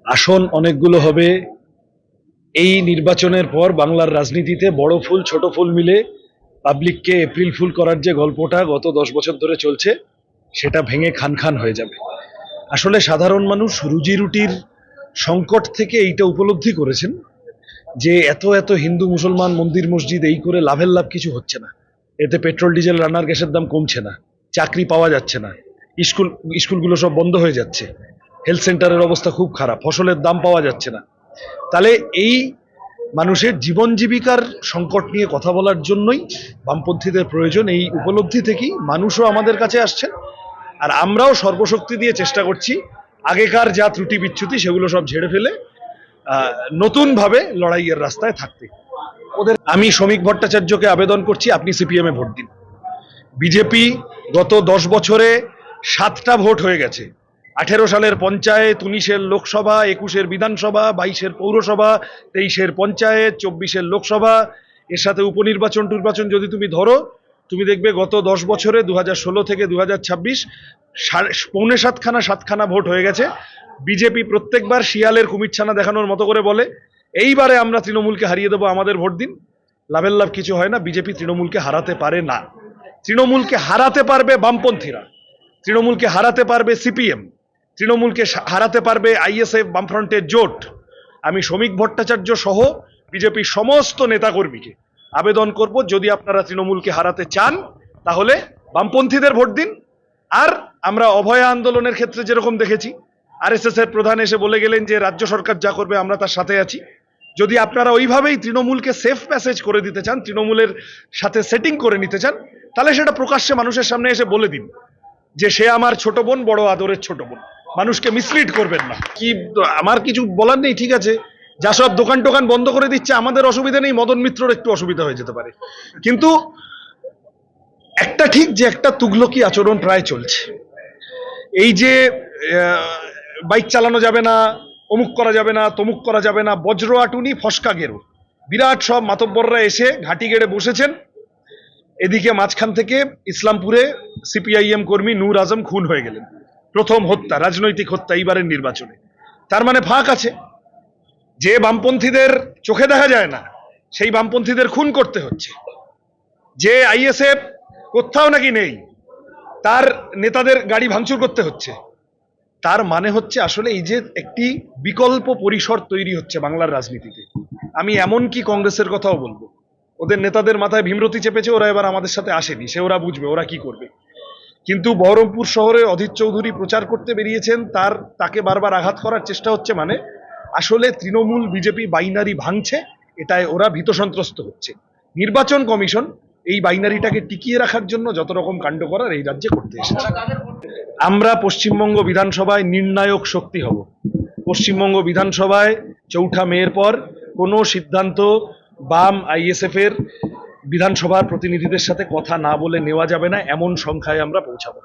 আসন অনেকগুলো হবে। এই নির্বাচনের পর বাংলার রাজনীতিতে বড় ফুল ছোট ফুল মিলে পাবলিককে এপ্রিল ফুল করার যে গল্পটা গত 10 বছর ধরে চলছে, সেটা ভেঙে খান খান হয়ে যাবে। আসলে সাধারণ মানুষ রুজি রুটির সংকট থেকে এইটা উপলব্ধি করেছেন যে এত এত হিন্দু মুসলমান মন্দির মসজিদ এই করে লাভের লাভ কিছু হচ্ছে না। এতে পেট্রোল ডিজেল রান্নার গ্যাসের দাম কমছে না, চাকরি পাওয়া যাচ্ছে না, স্কুলগুলো সব বন্ধ হয়ে যাচ্ছে, হেলথ সেন্টারের অবস্থা খুব খারাপ, ফসলের দাম পাওয়া যাচ্ছে না। তাহলে এই মানুষের জীবন জীবিকার সংকট নিয়ে কথা বলার জন্যই বামপন্থীদের প্রয়োজন। এই উপলব্ধি থেকেই মানুষও আমাদের কাছে আসছেন, আর আমরাও সর্বশক্তি দিয়ে চেষ্টা করছি আগেকার যা ত্রুটি বিচ্যুতি সেগুলো সব ঝেড়ে ফেলে নতুন ভাবে লড়াইয়ের রাস্তায় থাকতে। আমি শ্রমিক ভট্টাচার্যকে আবেদন করছি, আপনি সিপিএম এ ভোট দিন। বিজেপি গত 10 বছরে 7টা ভোট হয়ে গেছে। 18 সালের পঞ্চায়েত, 19-এর লোকসভা, 21-এর বিধানসভা, 22-এর পৌরসভা, 23-এর পঞ্চায়েত, 24-এর লোকসভা, এর সাথে উপনির্বাচন টুর্বাচন যদি তুমি ধরো, তুমি দেখবে গত 10 বছরে 2016 থেকে 2026 পৌনে সাতখানা ভোট হয়ে গেছে। বিজেপি প্রত্যেকবার শিয়ালের কুমিরছানা দেখানোর মতো করে বলে এইবারে আমরা তৃণমূলকে হারিয়ে দেবো, আমাদের ভোট দিন। লাভের লাভ কিছু হয় না। বিজেপি তৃণমূলকে হারাতে পারে না। তৃণমূলকে হারাতে পারবে বামপন্থীরা, তৃণমূলকে হারাতে পারবে সিপিএম, তৃণমূলকে হারাতে পারবে আইএসএফ, বামফ্রন্টের জোট। আমি শ্রমিক ভট্টাচার্য সহ বিজেপির সমস্ত নেতাকর্মীকে আবেদন করব, যদি আপনারা তৃণমূলকে হারাতে চান তাহলে বামপন্থীদের ভোট দিন। আর আমরা অভয়া আন্দোলনের ক্ষেত্রে যেরকম দেখেছি, আরএসএস এর প্রধান এসে বলে গেলেন যে রাজ্য সরকার যা করবে আমরা তার সাথে আছি। যদি আপনারা ওইভাবেই তৃণমূলকে সেফ প্যাসেজ করে দিতে চান, তৃণমূলের সাথে সেটিং করে নিতে চান, তাহলে সেটা প্রকাশ্যে মানুষের সামনে এসে বলে দিন যে সে আমার ছোট বোন, বড় আদরের ছোট বোন। মানুষকে মিসলিড করবেন না। কি আমার কিছু বলার নেই, ঠিক আছে, যা সব দোকান টোকান বন্ধ করে দিচ্ছে আমাদের অসুবিধা নেই, মদন মিত্রর একটু অসুবিধা হয়ে যেতে পারে, কিন্তু একটা ঠিক যে একটা তুগলকি আচরণ প্রায় চলছে। এই যে বাইক চালানো যাবে না, অমুক করা যাবে না, তমুক করা যাবে না, বজ্র আটুনি ফসকা গেরো, বিরাট সব মাতব্বররা এসে ঘাটি গেড়ে বসেছেন। এদিকে মাঝখান থেকে ইসলামপুরে সিপিআইএম কর্মী নূর আজম খুন হয়ে গেলেন, প্রথম হত্যা, রাজনৈতিক হত্যা এইবারের নির্বাচনে। তার মানে ফাঁক আছে, যে বামপন্থীদের চোখে দেখা যায় না সেই বামপন্থীদের খুন করতে হচ্ছে। যে আইএসএফ কোথাও নাকি নেই, তার নেতাদের গাড়ি ভাঙচুর করতে হচ্ছে। তার মানে হচ্ছে আসলে এই যে একটি বিকল্প পরিসর তৈরি হচ্ছে বাংলার রাজনীতিতে। আমি এমনকি কংগ্রেসের কথাও বলবো, ওদের নেতাদের মাথায় ভীমরতি চেপেছে, ওরা এবার আমাদের সাথে আসেনি, সে ওরা বুঝবে ওরা কি করবে। কিন্তু বহরমপুর শহরে অধীর চৌধুরী প্রচার করতে বেরিয়েছেন, তাকে বারবার আঘাত করার চেষ্টা হচ্ছে। মানে আসলে তৃণমূল বিজেপি বাইনারি ভাঙছে, এটাই ওরা ভীত সন্ত্রস্ত হচ্ছে। নির্বাচন কমিশন এই বাইনারিটাকে টিকিয়ে রাখার জন্য যত রকম কাণ্ড করার এই রাজ্যে করতে এসেছে। আমরা পশ্চিমবঙ্গ বিধানসভায় নির্ণায়ক শক্তি হব। পশ্চিমবঙ্গ বিধানসভায় 4 মের পর কোনো সিদ্ধান্ত বাম আইএসএফ এর বিধানসভার প্রতিনিধিদের সাথে কথা না বলে নেওয়া যাবে না, এমন সংখ্যায় আমরা পৌঁছাবো।